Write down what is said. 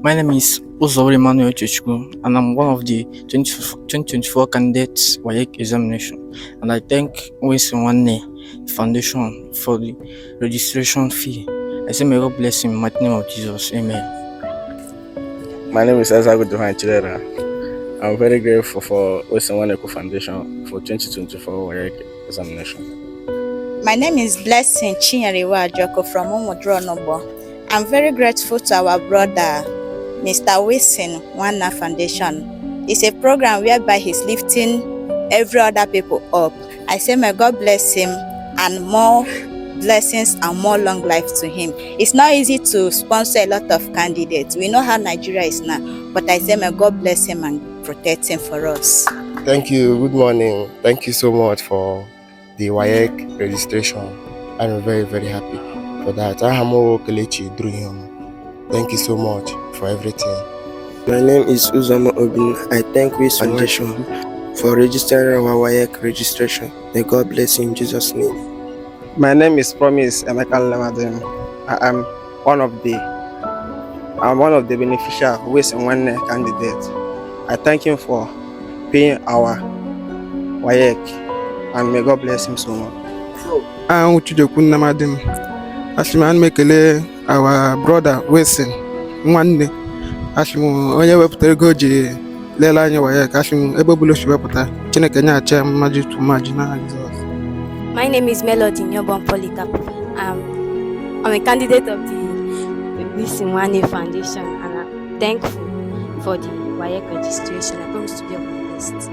My name is Uzori Manuel Chichku, and I'm one of the 2024 candidates WAEC examination. And I thank Nwane Foundation for the registration fee. I say, may God bless him in the mighty name of Jesus. Amen. My name is Isaac Duhan Chidera. I'm very grateful for Nwane Foundation for 2024 WAEC examination. My name is Blessing Chinyariwa Joko from Umudronobo. I'm very grateful to our brother, Mr. Wilson Nwane Foundation. It's a program whereby he's lifting every other people up. I say may God bless him and more blessings and more long life to him. It's not easy to sponsor a lot of candidates. We know how Nigeria is now, but I say may God bless him and protect him for us. Thank you. Good morning. Thank you so much for the WAEC registration. I'm very, very happy for that. I am Kelechi Druhim. Thank you so much for everything. My name is Uzoma Obin. I thank WIS Foundation for registering our WAEC registration. May God bless you in Jesus' name. My name is Promise Emeka Lemadim. I'm one of the beneficial WIS Nwane candidates. I thank him for paying our WAEC, and may God bless him so much. I'm Uchidokun Namadim. Ashiman Mekele, our brother Wilson Nwane. Ashimu onye wepụtara ego ji lele anya WAEC. Ashimu ebe ọbụla osi wepụta Chineke nye acha mmaji tu mmaji na Jesus. My name is Melody Nyobon Polycarp. I'm a candidate of the Nwane Foundation, and I'm thankful for the WAEC registration. I promise to be on my list.